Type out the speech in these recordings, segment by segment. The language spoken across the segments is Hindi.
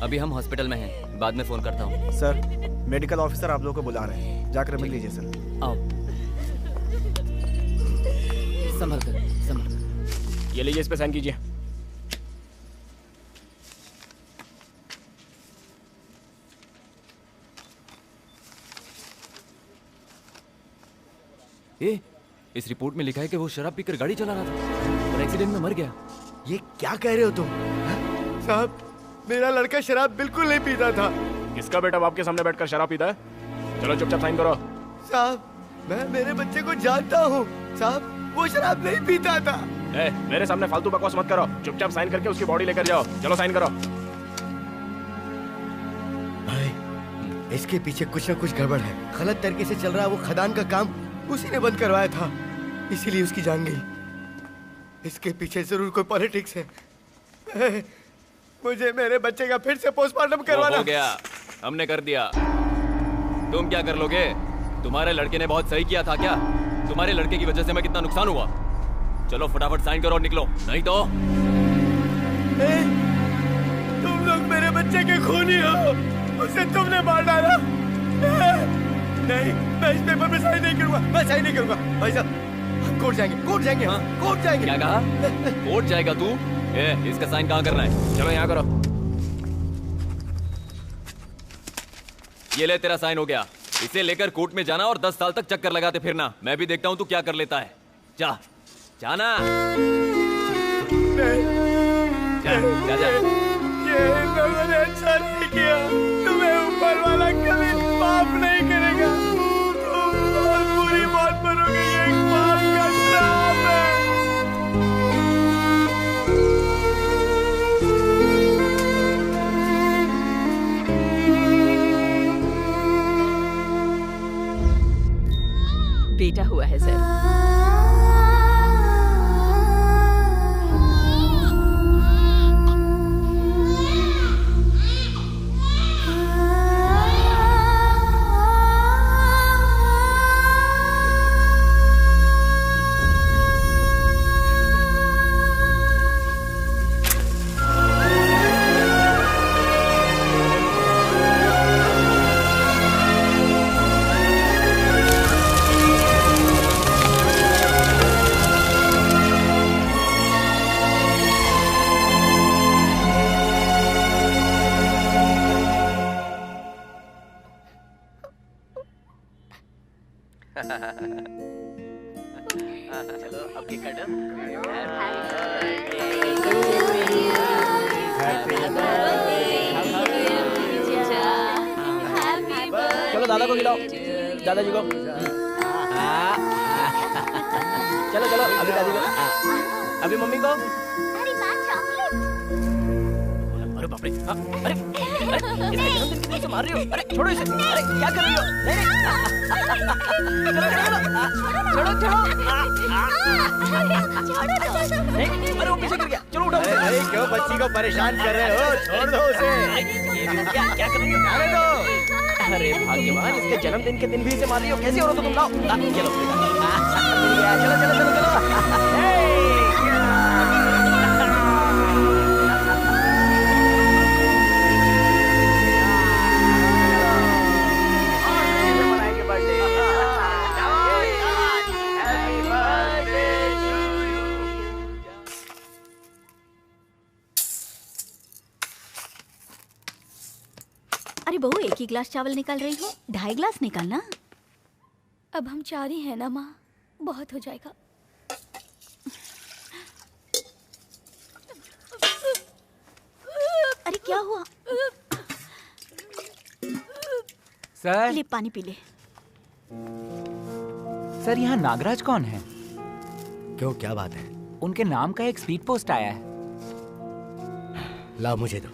अभी हम हॉस्पिटल में हैं, बाद में फोन करता हूँ। सर, मेडिकल ऑफिसर आप लोगों को बुला रहे हैं, जाकर मिल लीजिए सर। आओ। संभल कर। ये लीजिए, इस पे साइन कीजिए। इस रिपोर्ट में लिखा है कि वो शराब पीकर गाड़ी चला रहा था और एक्सीडेंट में मर गया। ये क्या कह रहे हो तुम? साहब, मेरा लड़का शराब बिल्कुल नहीं पीता था। किसका बेटा बाप के सामने बैठकर शराब पीता है? चलो चुपचाप साइन करो। साहब, मैं मेरे बच्चे को जानता हूँ। साहब, वो शराब नहीं पीता था। मेरे सामने फालतू बकवास मत करो, चुपचाप साइन करके उसकी बॉडी लेकर जाओ। चलो साइन करो। भाई, इसके पीछे कुछ न कुछ गड़बड़ है। गलत तरीके से चल रहा है वो खदान का काम, उसी ने बंद करवाया था, इसीलिए उसकी जान गई। इसके पीछे जरूर कोई पॉलिटिक्स है। मुझे मेरे बच्चे का फिर से पोस्टमार्टम करवाना। हो गया, हमने कर दिया। तुम क्या कर लोगे? तुम्हारे लड़के ने बहुत सही किया था क्या? तुम्हारे लड़के की वजह से मैं कितना नुकसान हुआ। चलो फटाफट साइन करो और निकलो, नहीं तो तुम लोग मेरे बच्चे के खूनी हो, उसे तुमने मार डाला। नहीं, मैं इस पेपर पे साइन नहीं करूंगा, मैं साइन नहीं करूंगा। भाई साहब, हम कोर्ट जाएंगे, कोर्ट जाएंगे, हाँ? कोर्ट जाएंगे। क्या कहा? कोर्ट जाएगा तू? इसका साइन कहाँ करना है? चलो यहाँ करो। ये ले, तेरा साइन हो गया। इसे लेकर कोर्ट में जाना और 10 साल तक चक्कर लगाते फिरना। मैं भी देखता हूँ तू क्या कर लेता है। जा, जाना। जा, जा, जा। ये लोगों ने अच्छा नहीं किया। तुम्हें ऊपर वाला कभी माफ नहीं करेगा। तुम बहुत बुरी मौत मरोगे, ये एक पाप का श्राप है। बेटा हुआ है सर। चलो अब केक काटो। चलो दादा को खिलाओ, दादाजी को। चलो चलो, अभी दादी को, अभी मम्मी को। अरे बाप रे, अरे इसके जन्मदिन की दिन से मार रही हो। अरे छोड़ो इसे। अरे क्या कर रही हो? नहीं नहीं, अरे वो पीछे गिर गया। चलो उठाओ। अरे क्यों बच्ची को परेशान कर रहे हो? छोड़ दो उसे। क्या कर रही हो? अरे दो। अरे भाग्यवान, इसके जन्मदिन के दिन भी इसे मार रही हो। कैसी औरत हो तुम? लाओ, चलो चलो चलो चलो चलो। अरे बहू, एक ही गिलास चावल निकाल रही हो, 2.5 गिलास निकालना। अब हम 4 ही हैं ना माँ, बहुत हो जाएगा। अरे क्या हुआ? सर, ले पानी पी ले। सर यहाँ नागराज कौन है? क्यों, क्या बात है? उनके नाम का एक स्पीड पोस्ट आया है। लाओ, मुझे दो।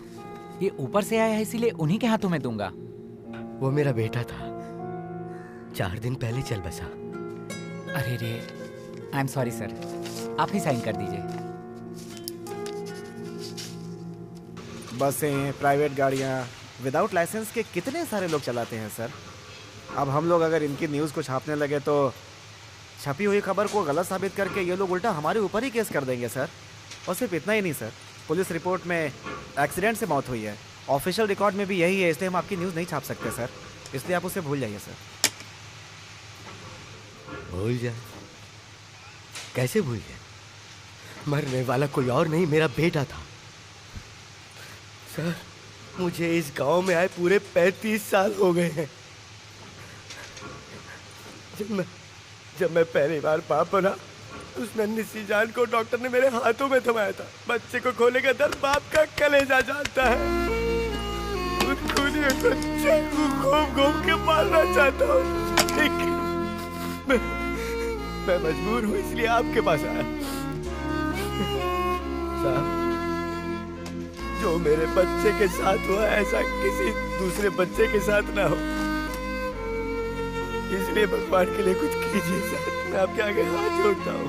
ये ऊपर से आया है, इसीलिए उन्हीं के हाथों में दूंगा। वो मेरा बेटा था, 4 दिन पहले चल बसा। अरे रे, आई एम सॉरी सर, आप ही साइन कर दीजिए। बसें, प्राइवेट गाड़ियाँ विदाउट लाइसेंस के कितने सारे लोग चलाते हैं सर। अब हम लोग अगर इनकी न्यूज़ को छापने लगे तो छपी हुई खबर को गलत साबित करके ये लोग उल्टा हमारे ऊपर ही केस कर देंगे सर। और सिर्फ इतना ही नहीं सर, पुलिस रिपोर्ट में एक्सीडेंट से मौत हुई है, ऑफिशियल रिकॉर्ड में भी यही है, इसलिए हम आपकी न्यूज़ नहीं छाप सकते सर, इसलिए आप उसे भूल जाइए सर। भूल जाए? कैसे भूल जाए? मरने वाला कोई और नहीं, मेरा बेटा था। सर, मुझे इस गांव में आए पूरे 35 साल हो गए हैं। जब मैं पहली बार बाप बना, उस नन्ही सी जान को डॉक्टर ने मेरे हाथों में थमाया था। बच्चे को खोने का दर्द बाप का कलेजा जानता है। उन खूनियों को चाकू घूम के मारना चाहता हूँ, लेकिन मैं मजबूर हूँ, इसलिए आपके पास आया। साहब, जो मेरे बच्चे के साथ हुआ ऐसा किसी दूसरे बच्चे के साथ ना हो, इसलिए भगवान के लिए कुछ कीजिए सर। मैं आपके आगे हाथ जोड़ता हूँ।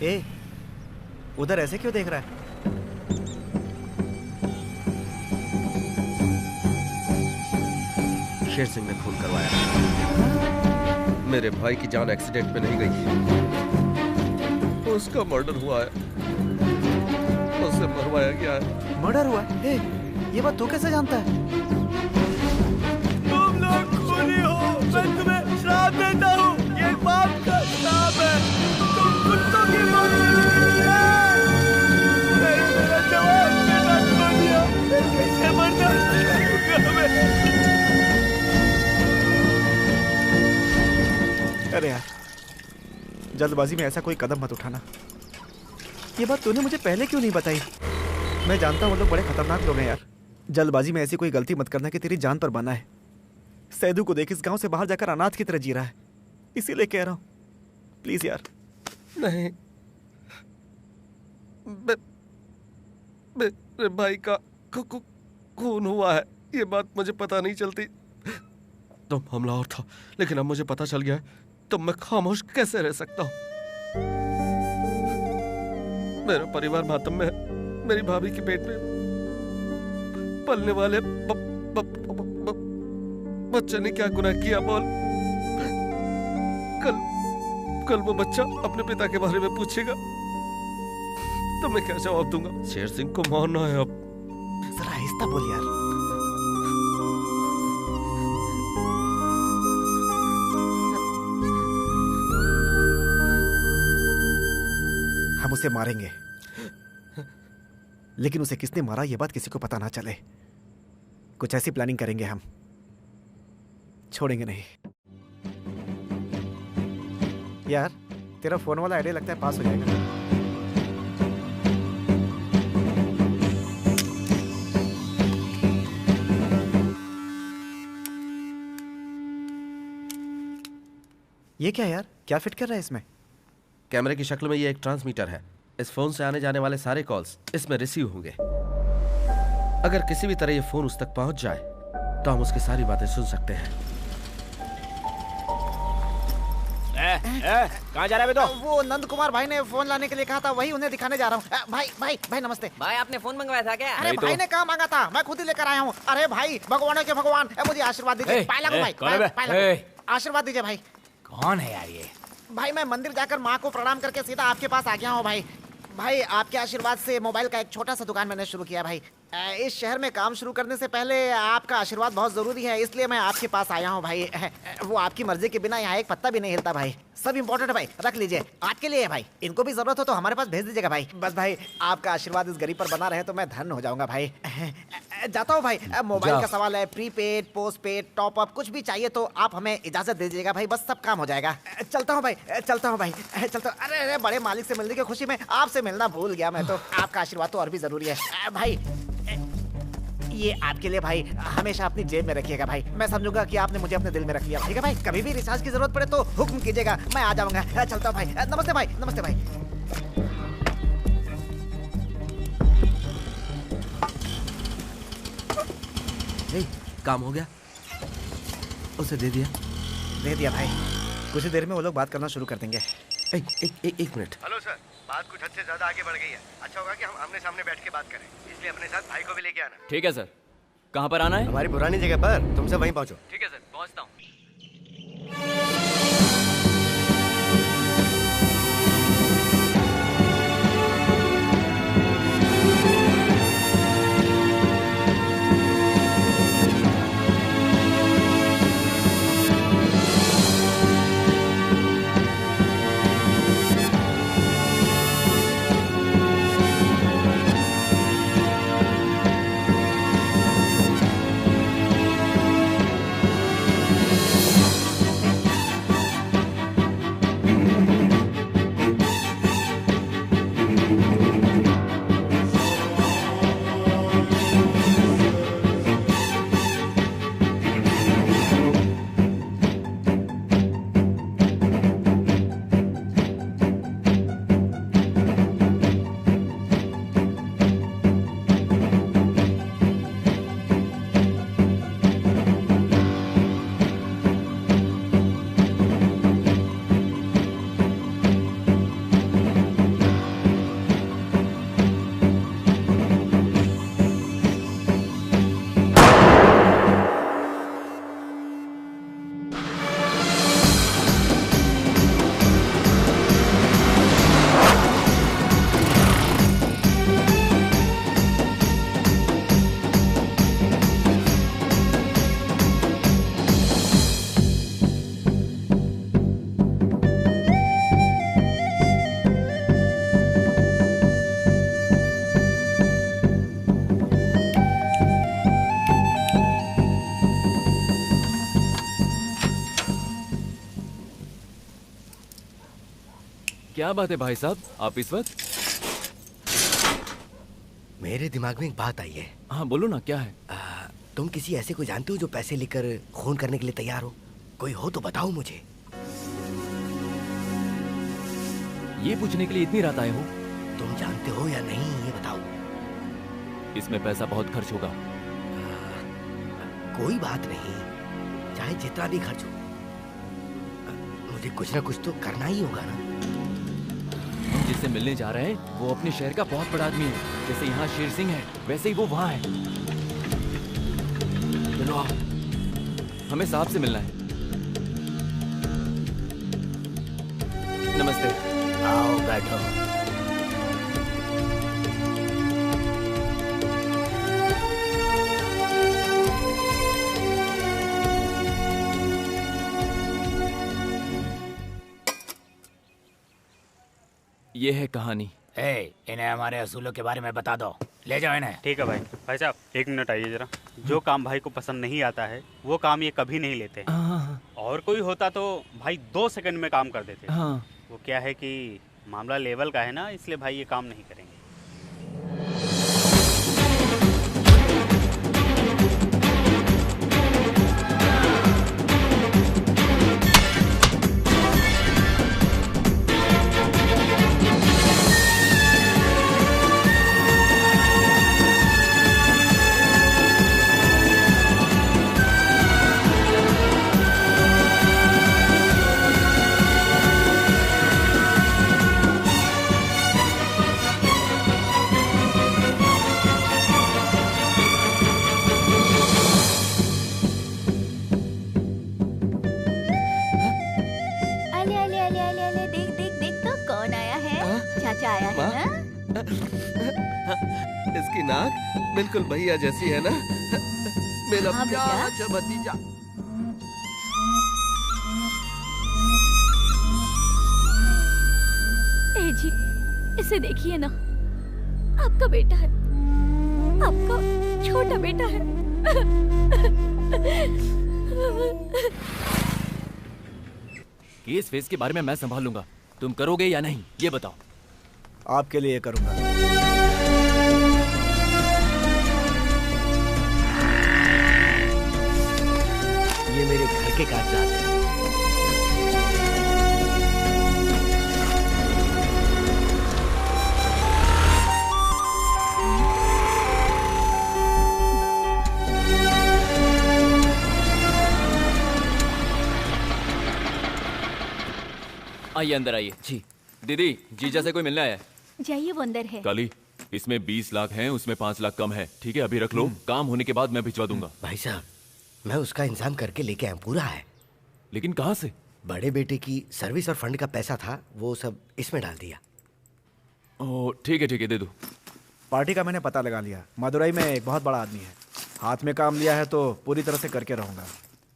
ए, उधर ऐसे क्यों देख रहा है? शेर सिंह ने खून करवाया। मेरे भाई की जान एक्सीडेंट में नहीं गई, उसका मर्डर हुआ है, उसे मरवाया गया है। मर्डर हुआ? ए, ये बात तू कैसे जानता है? तुम लोग खूनी हो, मैं तुम्हें श्राप देता हूँ। ये बाप का श्राप है। तुम कुत्तों की मौत मेरा जवान बेटा खो दिया, कैसे बर्दाश्त करूंगा मैं? अरे यार, जल्दबाजी में ऐसा कोई कदम मत उठाना। ये बात तूने मुझे पहले क्यों नहीं बताई? मैं जानता हूँ वो लोग बड़े खतरनाक लोग हैं यार। जल्दबाजी में ऐसी कोई गलती मत करना कि तेरी जान पर बना है। सैदू को देख, इस गांव से बाहर जाकर अनाथ की तरह जी रहा है, इसीलिए कह रहा हूँ, प्लीज यार। नहीं, मेरे भाई का खून हुआ है, ये बात मुझे पता नहीं चलती। तो हमला और था, लेकिन अब मुझे पता चल गया है, तो मैं खामोश कैसे रह सकता हूँ? मेरा परिवार मातम में है। मेरी भाभी के पेट में पलने वाले बच्चे ने क्या गुनाह किया बोल? कल वो बच्चा अपने पिता के बारे में पूछेगा तो मैं क्या जवाब दूंगा? शेर सिंह को मारना है अब। जरा आहिस्ता बोल यार। हम उसे मारेंगे, लेकिन उसे किसने मारा ये बात किसी को पता ना चले। कुछ ऐसी प्लानिंग करेंगे हम, छोड़ेंगे नहीं। यार, तेरा फोन वाला आइडिया लगता है पास हो जाएगा। ये क्या यार, क्या फिट कर रहा है इसमें? कैमरे की शक्ल में ये एक ट्रांसमीटर है। इस फोन से आने जाने वाले सारे कॉल्स इसमें रिसीव होंगे। अगर किसी भी तरह ये फोन उस तक पहुंच जाए तो हम उसकी सारी बातें सुन सकते हैं। कहाँ जा रहा है? तो वो नंद कुमार भाई ने फोन लाने के लिए कहा था, वही उन्हें दिखाने जा रहा हूँ। भाई नमस्ते। भाई आपने फोन मंगवाया था क्या? अरे भाई ने कहाँ मांगा था, मैं खुद ही लेकर आया हूँ। अरे भाई, भगवानों के भगवान, मुझे आशीर्वाद दीजिए। आशीर्वाद दीजिए भाई। कौन है यार ये? भाई मैं मंदिर जाकर माँ को प्रणाम करके सीधा आपके पास आ गया हूँ भाई। भाई आपके आशीर्वाद से मोबाइल का एक छोटा सा दुकान मैंने शुरू किया भाई। इस शहर में काम शुरू करने से पहले आपका आशीर्वाद बहुत जरूरी है, इसलिए मैं आपके पास आया हूँ भाई। वो आपकी मर्जी के बिना यहाँ एक पत्ता भी नहीं हिलता भाई। सब इम्पोर्टेंट है भाई, रख लीजिए, आपके लिए है भाई। इनको भी जरूरत हो तो हमारे पास भेज दीजिएगा भाई। बस भाई आपका आशीर्वाद इस गरीब पर बना रहे तो मैं धन्य हो जाऊंगा भाई। जाता हूँ भाई। मोबाइल जा। का सवाल है, प्रीपेड, पोस्टपेड, टॉप अप, कुछ भी चाहिए तो आप हमें इजाजत दे दीजिएगा भाई, बस सब काम हो जाएगा। चलता हूँ भाई, चलता हूँ भाई, चलता हूँ। अरे अरे, बड़े मालिक से मिलने की खुशी में आपसे मिलना भूल गया मैं तो। आपका आशीर्वाद तो और भी जरूरी है भाई। ये आपके लिए भाई, हमेशा अपनी जेब में रखिएगा भाई। मैं समझूंगा कि आपने मुझे अपने दिल में रख लिया, ठीक है भाई। कभी भी रिचार्ज की जरूरत पड़े तो हुक्म कीजिएगा, मैं आ जाऊंगा। चलता हूँ भाई। नमस्ते भाई, नमस्ते भाई। काम हो गया, उसे दे दिया भाई। कुछ देर में वो लोग बात करना शुरू कर देंगे। एक मिनट। हेलो सर, बात कुछ हद से ज्यादा आगे बढ़ गई है। अच्छा होगा कि हम आमने सामने बैठ के बात करें, इसलिए अपने साथ भाई को भी लेके आना। ठीक है सर। कहाँ पर आना है? हमारी पुरानी जगह पर, तुम सब वहीं पहुंचो। ठीक है सर, पहुँचता हूँ। क्या बात है भाई साहब, आप इस वक्त? मेरे दिमाग में एक बात आई है। हाँ बोलो ना, क्या है? तुम किसी ऐसे को जानते हो जो पैसे लेकर खून करने के लिए तैयार हो? कोई हो तो बताओ मुझे। ये पूछने के लिए इतनी रात आए हो? तुम जानते हो या नहीं, ये बताओ। इसमें पैसा बहुत खर्च होगा। कोई बात नहीं, चाहे जितना भी खर्च हो, मुझे कुछ ना कुछ तो करना ही होगा ना। हम जिससे मिलने जा रहे हैं वो अपने शहर का बहुत बड़ा आदमी है। जैसे यहाँ शेर सिंह है, वैसे ही वो वहाँ है। चलो आओ, हमें साहब से मिलना है। नमस्ते। आओ बैठो। ये है कहानी। इन्हें हमारे असूलों के बारे में बता दो, ले जाओ इन्हें। ठीक है भाई। भाई साहब एक मिनट आइए जरा। जो काम भाई को पसंद नहीं आता है वो काम ये कभी नहीं लेते। और कोई होता तो भाई 2 सेकंड में काम कर देते। वो क्या है कि मामला लेवल का है ना, इसलिए भाई ये काम नहीं करेंगे। इसकी नाक बिल्कुल भैया जैसी है ना, मेरा प्यारा भतीजा। जी, इसे देखिए ना, आपका बेटा है, आपका छोटा बेटा है। केस फेस के बारे में मैं संभाल लूंगा, तुम करोगे या नहीं ये बताओ। आपके लिए करूंगा। ये मेरे घर के कागजात हैं। आइए अंदर आइए। जी दीदी, जीजा से कोई मिलने आया है? जाइए, वो अंदर है। काली, इसमें 20 लाख हैं, उसमें 5 लाख कम है। ठीक है, अभी रख लो, काम होने के बाद मैं भिजवा दूंगा। भाई साहब, मैं उसका इंतजाम करके लेके आया, पूरा है। लेकिन कहाँ से? बड़े बेटे की सर्विस और फंड का पैसा था, वो सब इसमें डाल दिया। ओह ठीक है दे दो। पार्टी का मैंने पता लगा लिया। मदुरई में एक बहुत बड़ा आदमी है, हाथ में काम लिया है तो पूरी तरह से करके रहूंगा।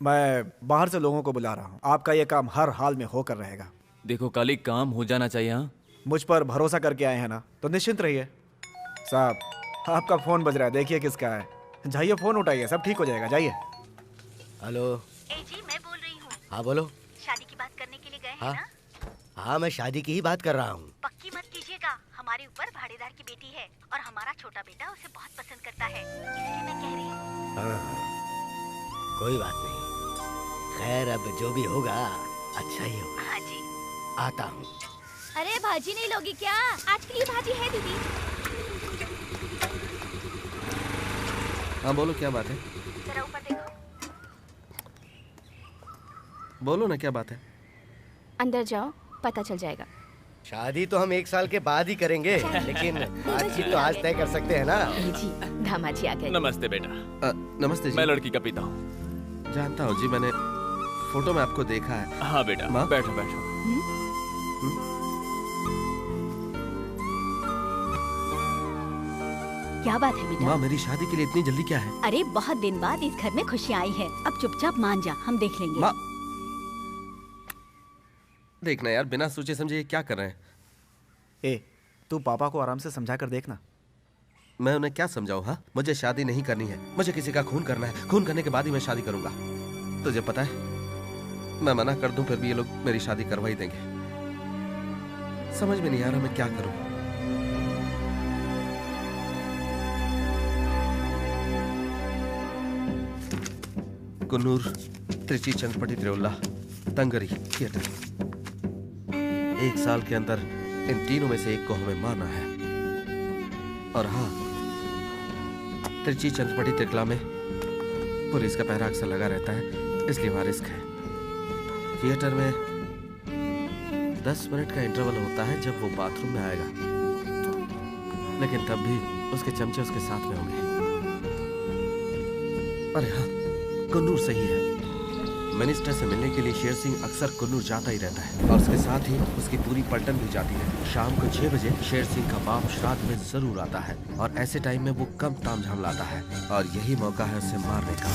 मैं बाहर से लोगों को बुला रहा हूँ, आपका ये काम हर हाल में होकर रहेगा। देखो काली, काम हो जाना चाहिए। हाँ, मुझ पर भरोसा करके आए हैं ना, तो निश्चिंत रहिए। साहब, आपका फोन बज रहा है, देखिए किसका है। जाइए फोन उठाइए, सब ठीक हो जाएगा, जाइए। हेलो जी, मैं बोल रही हूँ। हाँ बोलो। शादी की बात करने के लिए गए हाँ? हैं ना? हाँ, मैं शादी की ही बात कर रहा हूँ। पक्की मत कीजिएगा, हमारे ऊपर भाड़ेदार की बेटी है और हमारा छोटा बेटा उसे बहुत पसंद करता है, इसलिए मैं कह रही हूँ। हाँ, कोई बात नहीं। खैर, अब जो भी होगा अच्छा ही होगा। हाँ जी, आता हूँ। अरे भाजी नहीं लोगी क्या? आज के लिए भाजी है दीदी। हाँ बोलो, क्या बात है? जरा ऊपर देखो। बोलो ना, क्या बात है? अंदर जाओ, पता चल जाएगा। शादी तो हम 1 साल के बाद ही करेंगे, लेकिन बातचीत तो आज तय कर सकते हैं ना। जी, दामाजी आ गए। नमस्ते बेटा। नमस्ते जी। मैं लड़की का पिता हूँ। जानता हूँ जी, मैंने फोटो में आपको देखा है। हाँ बेटा, माँ? बैठो बैठो। क्या बात है बेटा? माँ, मेरी शादी के लिए इतनी जल्दी क्या है? अरे बहुत दिन बाद इस घर में खुशियाँ आई है, अब चुपचाप मान जा, हम देख लेंगे। माँ, देखना यार, बिना सोचे समझे ये क्या कर रहे हैं? ए, तू पापा को आराम से समझा कर देखना। मैं उन्हें क्या समझाऊं? हाँ, मुझे शादी नहीं करनी है, मुझे किसी का खून करना है। खून करने के बाद ही मैं शादी करूंगा। तुझे पता है, मैं मना कर दूं फिर भी ये लोग मेरी शादी करवा ही देंगे। समझ में नहीं आ रहा मैं क्या करूं। कुन्नूर, त्रिची, चंद्रपटी, त्रिउल्ला, तंगरी थिएटर। 1 साल के अंदर इन तीनों में से एक को हमें मारना है। और हाँ, त्रिची, चंद्रपटी, त्रिकला में पुलिस का पहरा अक्सर लगा रहता है, इसलिए वहां रिस्क है। थिएटर में 10 मिनट का इंटरवल होता है जब वो बाथरूम में आएगा, लेकिन तब भी उसके चमचे उसके साथ में होंगे। अरे हाँ, कुन्नूर सही है। मिनिस्टर से मिलने के लिए शेर सिंह अक्सर कुन्नूर जाता ही रहता है, और उसके साथ ही उसकी पूरी पलटन भी जाती है। शाम को 6 बजे शेर सिंह का बाप श्राद्ध में जरूर आता है, और ऐसे टाइम में वो कम तामझाम लाता है, और यही मौका है उसे मारने का।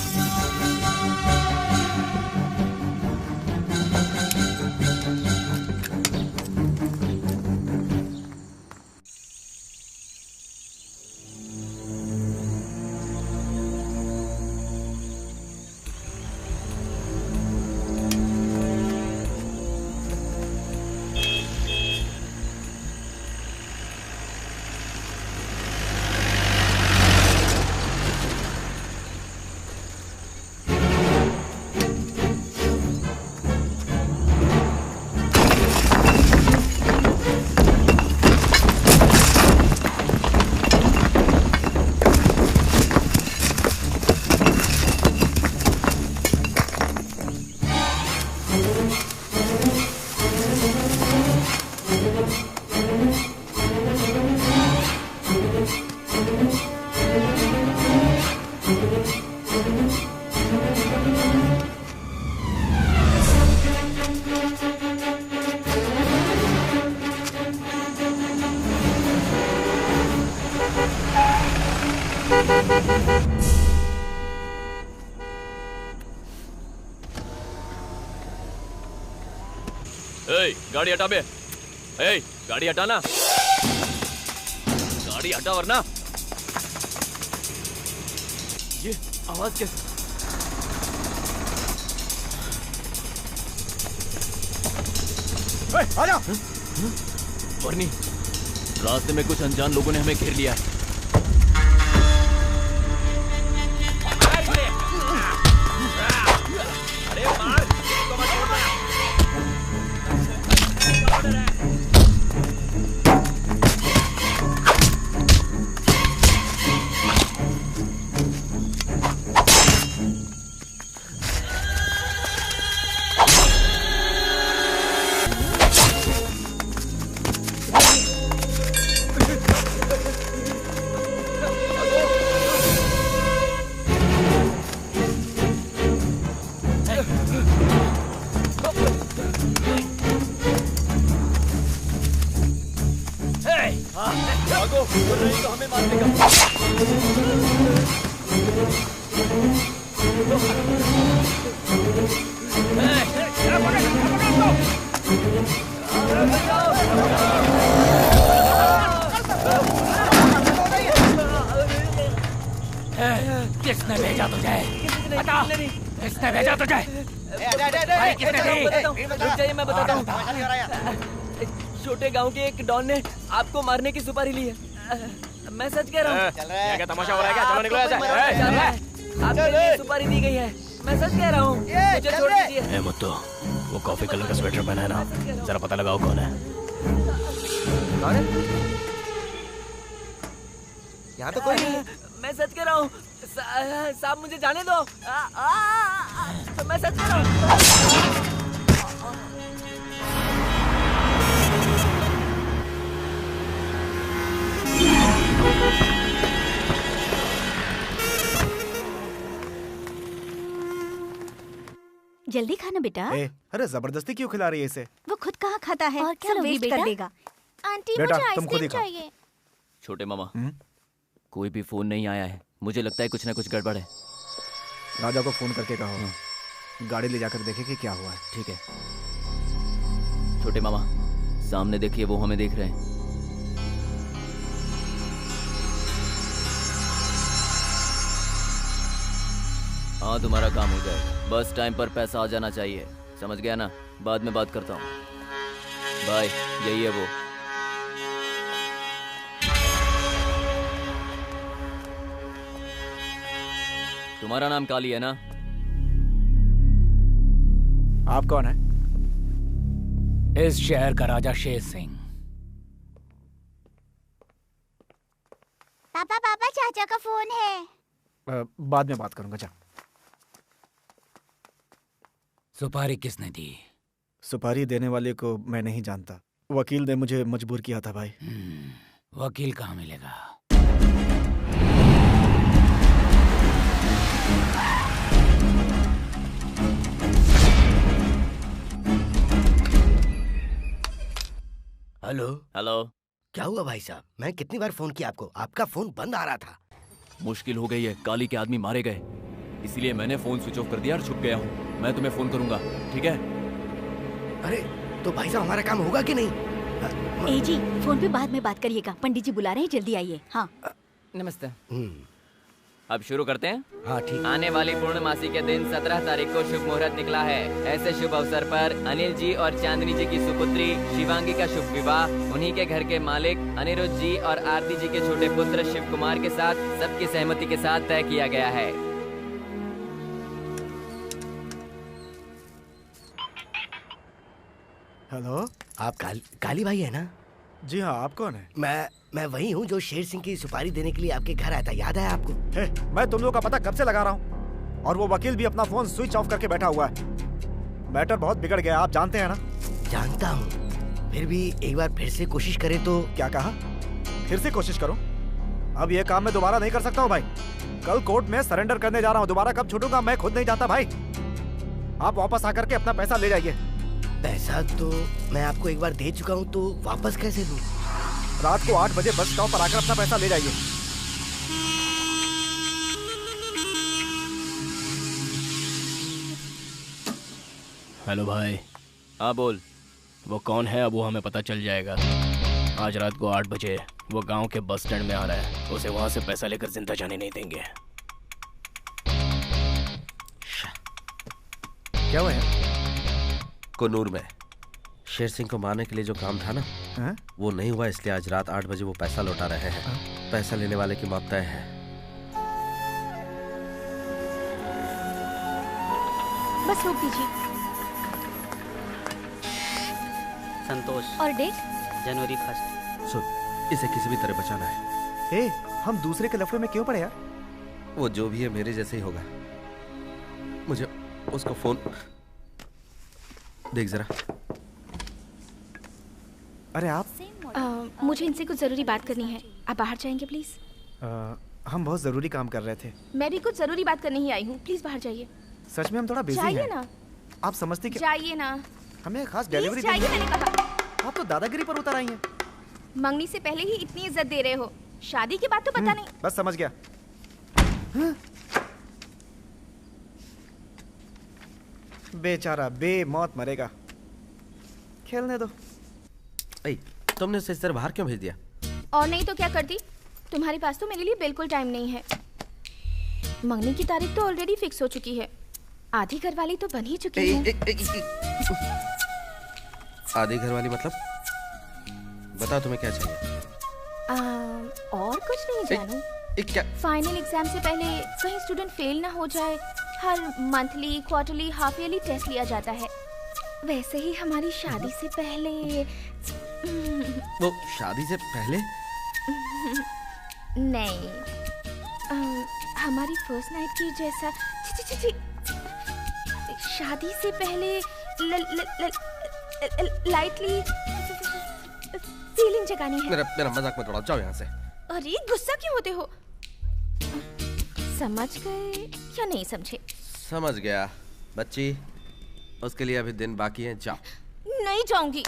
गाड़ी हटा बे। गाड़ी हटाना, गाड़ी हटा वरना। ये आवाज कैसे? आजा। बर्नी, रास्ते में कुछ अनजान लोगों ने हमें घेर लिया है। अरे मार, इसको मत छोड़ना। किसने भेजा तुझे? बता, किसने भेजा तुझे? रुक जाइए, मैं बताता हूँ। छोटे गांव के एक डॉन ने आपको मारने की सुपारी ली है। मैं सच कह रहा हूँ। क्या तमाशा हो रहा है क्या? चलो निकलो ऐसे। आपको ये सुपारी दी गई है। मैं सच कह रहा हूँ, मुझे छोड़ दीजिए। मुत्तू, वो कॉफी कलर का स्वेटर पहना है ना, जरा पता लगाओ कौन है। यहाँ तो कोई नहीं। मैं सच कह रहा हूँ, साहब मुझे जाने दो। मैं सच कह रहा हूँ। जल्दी खाना बेटा। अरे जबरदस्ती क्यों खिला रही है इसे? वो खुद कहाँ खाता है और क्या वेस्ट कर देगा। आंटी बेटा, मुझे तुम खुद ही आइसक्रीम खाओ। चाहिए। छोटे मामा, कोई भी फोन नहीं आया है। मुझे लगता है कुछ ना कुछ गड़बड़ है। राजा को फोन करके कहो, गाड़ी ले जाकर देखे कि क्या हुआ है। ठीक है। छोटे मामा, सामने देखिए, वो हमें देख रहे हैं। हाँ, तुम्हारा काम हो जाएगा। बस टाइम पर पैसा आ जाना चाहिए, समझ गया ना? बाद में बात करता हूँ। बाय। यही है वो। तुम्हारा नाम काली है ना? आप कौन है? इस शहर का राजा शेर सिंह। पापा पापा, चाचा का फोन है। बाद में बात करूंगा। जा। सुपारी किसने दी? सुपारी देने वाले को मैं नहीं जानता। वकील ने मुझे मजबूर किया था भाई। वकील कहाँ मिलेगा? हेलो। हेलो। क्या हुआ भाई साहब? मैं कितनी बार फोन किया आपको, आपका फोन बंद आ रहा था। मुश्किल हो गई है, काली के आदमी मारे गए, इसलिए मैंने फोन स्विच ऑफ कर दिया और छुप गया हूँ। मैं तुम्हें फोन करूंगा, ठीक है? अरे तो भाई साहब, हमारा काम होगा कि नहीं? ए जी, फोन पे बाद में बात करिएगा। पंडित जी बुला रहे हैं, जल्दी आइए। हाँ। नमस्ते। अब शुरू करते हैं। हाँ ठीक। आने वाली पूर्णमासी के दिन 17 तारीख को शुभ मुहूर्त निकला है। ऐसे शुभ अवसर पर अनिल जी और चांदनी जी की सुपुत्री शिवांगी का शुभ विवाह उन्हीं के घर के मालिक अनिरुद्ध जी और आरती जी के छोटे पुत्र शिव कुमार के साथ सबकी सहमति के साथ तय किया गया है। हेलो। आप काली भाई है ना? जी हाँ। आप कौन है? मैं वही हूँ जो शेर सिंह की सुपारी देने के लिए आपके घर आया था। याद है आपको? मैं तुम लोगों का पता कब से लगा रहा हूँ, और वो वकील भी अपना फोन स्विच ऑफ करके बैठा हुआ है। मैटर बहुत बिगड़ गया, आप जानते हैं ना? जानता हूँ, फिर भी एक बार फिर से कोशिश करें तो? क्या कहा? फिर से कोशिश करूं? अब ये काम मैं दोबारा नहीं कर सकता हूँ भाई। कल कोर्ट में सरेंडर करने जा रहा हूँ, दोबारा कब छूटूंगा मैं खुद नहीं जाता भाई। आप वापस आकर के अपना पैसा ले जाइए। पैसा तो मैं आपको एक बार दे चुका हूँ, तो वापस कैसे दूँ? रात को 8 बजे बस स्टॉप पर आकर अपना पैसा ले जाइए। हेलो भाई। हाँ बोल। वो कौन है अब वो हमें पता चल जाएगा। आज रात को 8 बजे वो गांव के बस स्टैंड में आ रहा है। उसे वहां से पैसा लेकर जिंदा जाने नहीं देंगे। क्या हुआ यार? कुन्नूर में शेर सिंह को मारने के लिए जो काम था ना, वो नहीं हुआ, इसलिए आज रात 8 बजे वो पैसा लौटा रहे हैं। पैसा लेने वाले की मौत तय है। बस रोक दीजिए। संतोष। और डेट? जनवरी 1। सुन, इसे किसी भी तरह बचाना है। ए, हम दूसरे के लफड़े में क्यों पड़े यार? वो जो भी है मेरे जैसे ही होगा। मुझे उसको फोन देख जरा। अरे आप? मुझे इनसे कुछ जरूरी बात करनी है। आप बाहर जाएंगे प्लीज? हम बहुत जरूरी काम कर रहे थे। मैं भी कुछ जरूरी बात करने ही आई हूँ, प्लीज बाहर जाइए। सच में हम थोड़ा बिजी हैं। जाइए ना। आप समझती क्या? जाइए ना। हमें खास प्लीज डिलीवरी जाइए, मैंने कहा। आप तो दादागिरी पर उतर आई हैं। मंगनी से पहले ही इतनी इज्जत दे रहे हो, शादी के बाद तो पता नहीं। बस समझ गया। बेचारा बेमौत मरेगा। खेलने दो। तुमने उसे इस तरह बाहर क्यों भेज दिया? और नहीं तो क्या करती? तुम्हारे पास तो मेरे लिए बिल्कुल टाइम नहीं है। मंगनी की तारीख तो ऑलरेडी फिक्स हो चुकी है। आधी घरवाली तो बन ही चुकी है। आधी घरवाली मतलब? बताओ तुम्हें क्या चाहिए? और कुछ नहीं जानू। क्या? फाइनल एग्जाम से पहले कहीं स्टूडेंट फेल ना हो जाए। हर monthly, quarterly, half yearly test लिया जाता है। वैसे ही हमारी शादी से पहले। वो शादी से पहले? नहीं, हमारी फर्स्ट नाइट की जैसा। शादी से पहले लाइटली फीलिंग जगानी है। मेरा मजाक मत उड़ाओ, जाओ यहाँ से। अरे गुस्सा क्यों होते हो? समझ गए या नहीं समझे? समझ गया बच्ची, उसके लिए अभी दिन बाकी है, जाओ। नहीं जाऊंगी।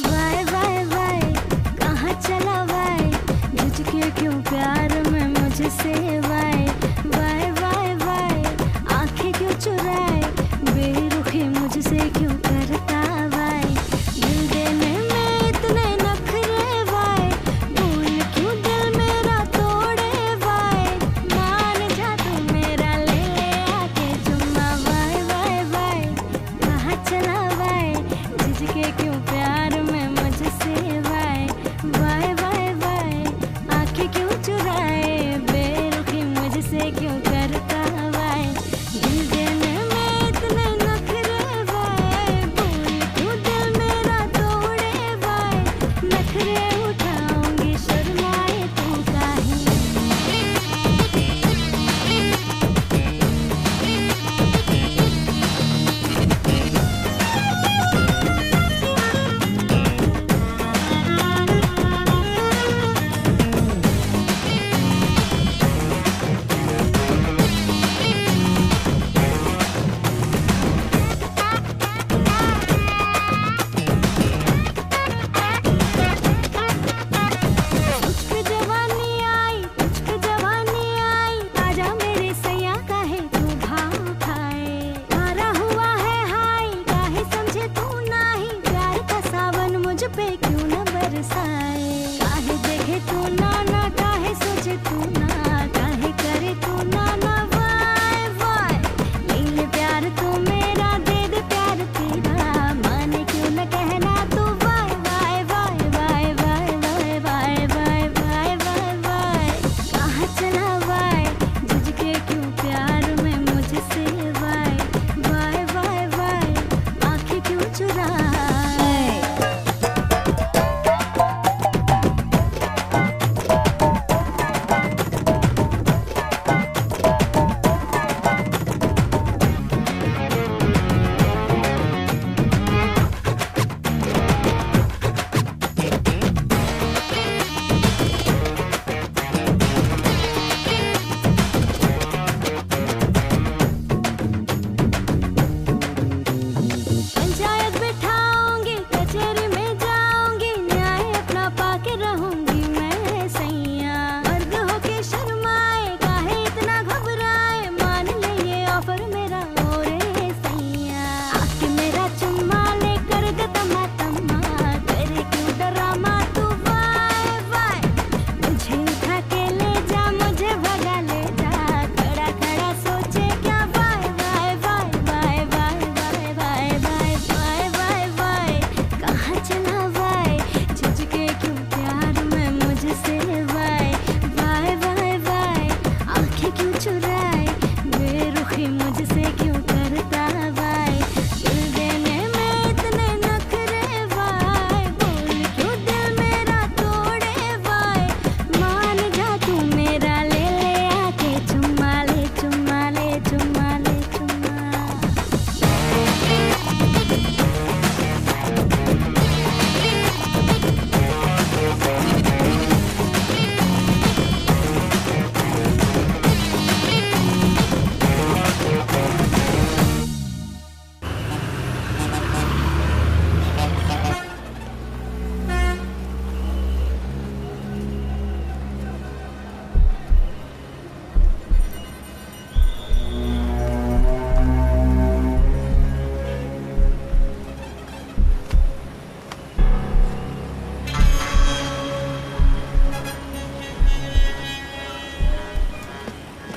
वाई वाई वाई कहाँ चला वाई, मुझके क्यों प्यार में मुझसे वाई वाई वाई वाई, आंखें क्यों चुराए बेरुखी मुझसे क्यों करता वाई, दिल देने में इतने नखरे वाई, भूल क्यों दिल मेरा तोड़े वाई, मान जा तू मेरा ले आके चुम्मा वाई वाई वाई कहाँ चला वाई, झिझके क्यों प्यार में मुझसे वाई वाई वाई वाई, आंखें क्यों चुराए बेरुखी मुझसे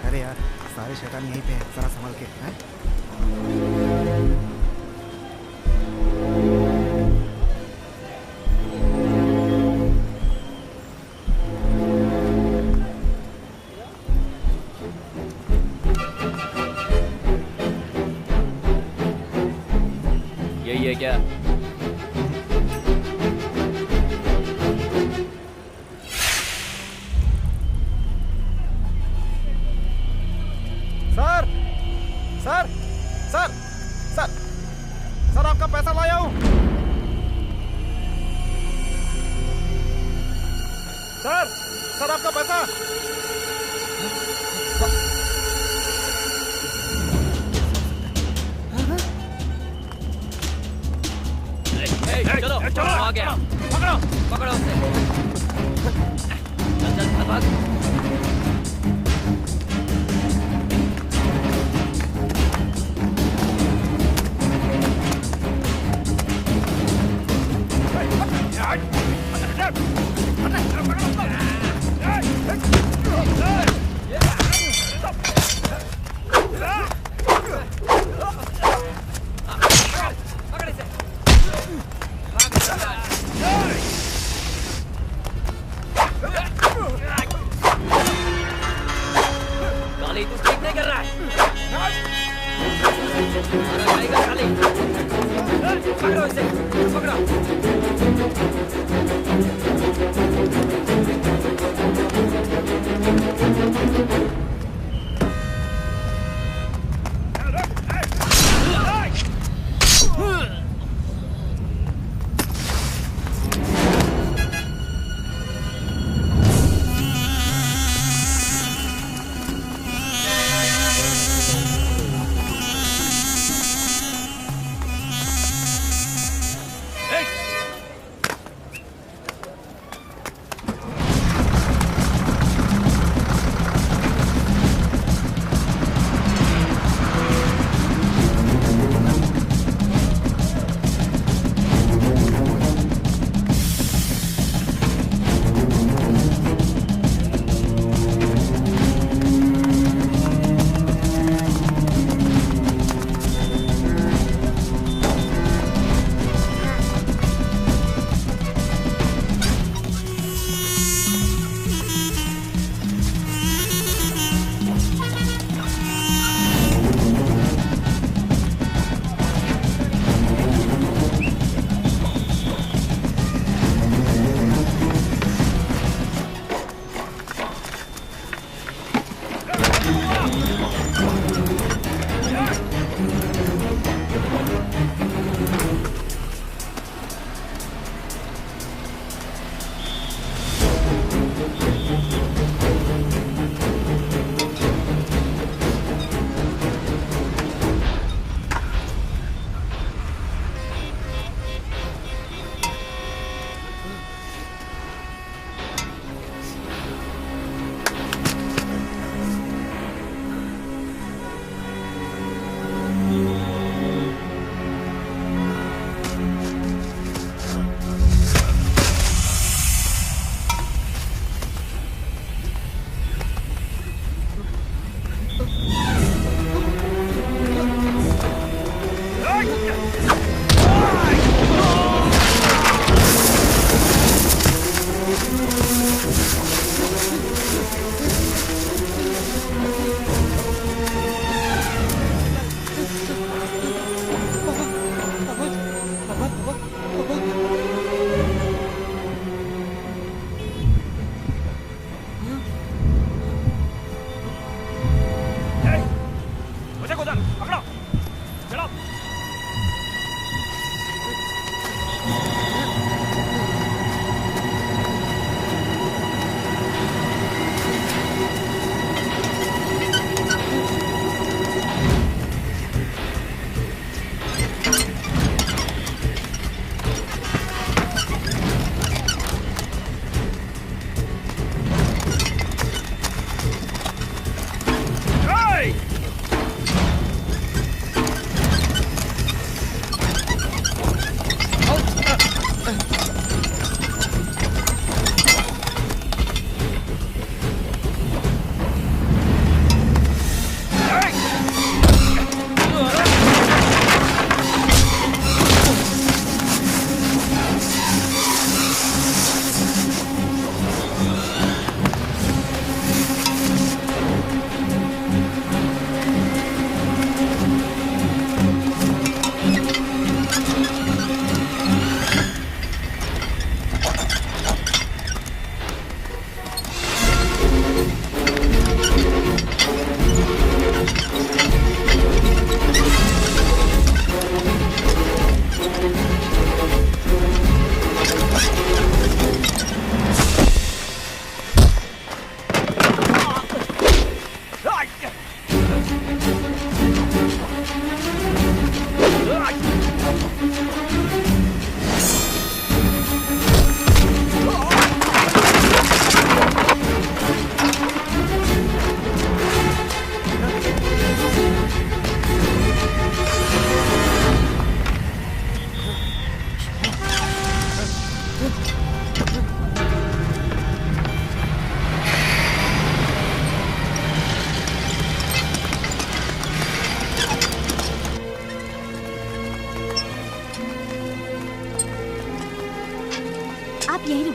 अरे यार सारे शैतान यहीं पे हैं, जरा संभल के हैं? यही है क्या? Sir sir sir sir sir आपका पैसा लाया हूं। सर सर आपका पैसा। चलो चलो आ गया। पकड़ो पकड़ो उसे। चल चल भाग। काली तू ठीक नहीं कर रहा है। मारा जाएगा काली। पकड़ो इसे, पकड़ो।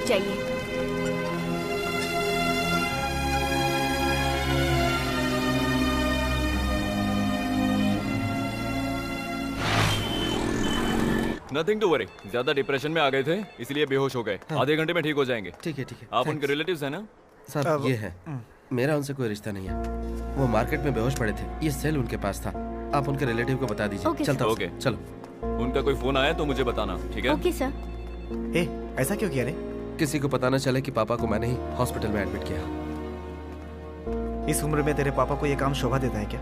रुक जाइए। Nothing to worry. ज्यादा डिप्रेशन में आ गए थे इसलिए बेहोश हो गए। आधे घंटे में ठीक हो जाएंगे। ठीक है ठीक है। आप उनके रिलेटिव्स हैं ना? सर ये है, मेरा उनसे कोई रिश्ता नहीं है। वो मार्केट में बेहोश पड़े थे, ये सेल उनके पास था। आप उनके रिलेटिव को बता दीजिए। ओके, चलता हूं। ओके चलो। उनका कोई फोन आया तो मुझे बताना, ठीक है? Okay sir. ऐसा क्यों किया रे? किसी को पता न चले कि पापा को मैंने ही हॉस्पिटल में एडमिट किया। इस उम्र में तेरे पापा को ये काम शोभा देता है क्या?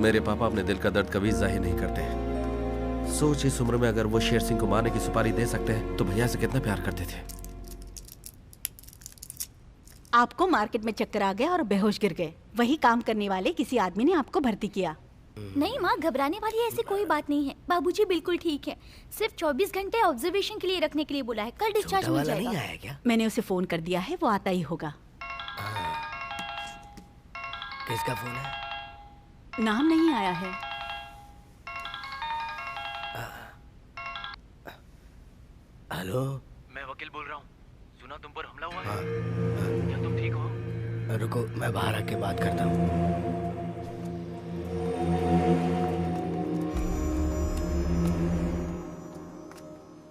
मेरे पापा अपने दिल का दर्द कभी जाहिर नहीं करते। सोच, इस उम्र में अगर वो शेर सिंह को मारने की सुपारी दे सकते हैं तो भैया से कितना प्यार करते थे। आपको मार्केट में चक्कर आ गया और बेहोश गिर गए। वही काम करने वाले किसी आदमी ने आपको भर्ती किया। नहीं माँ, घबराने वाली ऐसी कोई बात नहीं है। बाबूजी बिल्कुल ठीक है। सिर्फ 24 घंटे ऑब्जर्वेशन के लिए रखने के लिए बोला है। कल डिस्चार्ज मिल जाएगा। नहीं आया क्या? मैंने उसे फोन कर दिया है, वो आता ही होगा। किसका फोन है? नाम नहीं आया है। हेलो, मैं वकील बोल रहा हूँ। सुना तुम पर हमला हुआ है। क्या तुम ठीक हो? रुको, मैं बाहर आके बात करता हूँ।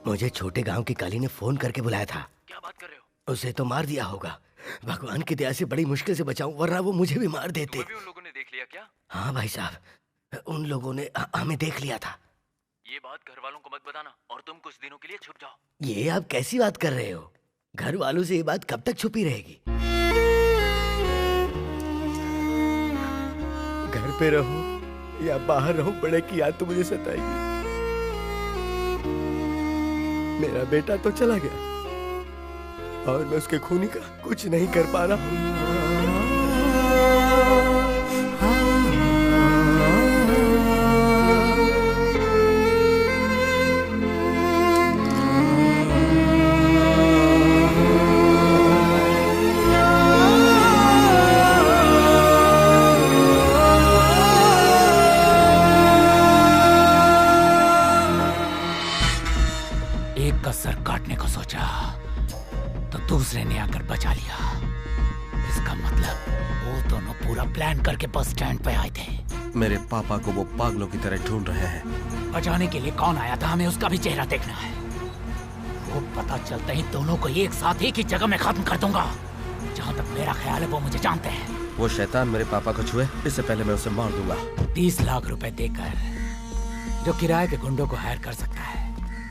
मुझे छोटे गांव की काली ने फोन करके बुलाया था। क्या बात कर रहे हो? उसे तो मार दिया होगा। भगवान की दया से बड़ी मुश्किल से बचाऊं, वरना वो मुझे भी मार देते। भी उन लोगों ने देख लिया क्या? हाँ भाई साहब, उन लोगों ने हमें देख लिया था। ये बात घर वालों को मत बताना और तुम कुछ दिनों के लिए छुप जाओ। ये आप कैसी बात कर रहे हो? घर वालों से ये बात कब तक छुपी रहेगी? घर पे रहूं या बाहर रहूं, बड़े की याद तो मुझे सताएगी। मेरा बेटा तो चला गया और मैं उसके खूनी का कुछ नहीं कर पा रहा हूं। दूसरे ने आकर बचा लिया। इसका मतलब वो दोनों पूरा प्लान करके बस स्टैंड पे आए थे। मेरे पापा को वो पागलों की तरह ढूंढ रहे हैं। बचाने के लिए कौन आया था, हमें उसका भी चेहरा देखना है। वो पता चलते ही दोनों को एक साथ एक ही जगह में खत्म कर दूंगा। जहाँ तक मेरा ख्याल है वो मुझे जानते हैं। वो शैतान मेरे पापा को छुए इससे पहले मैं उसे मार दूंगा। 30 लाख रुपए देकर जो किराए के गुंडों को हायर कर सकता है।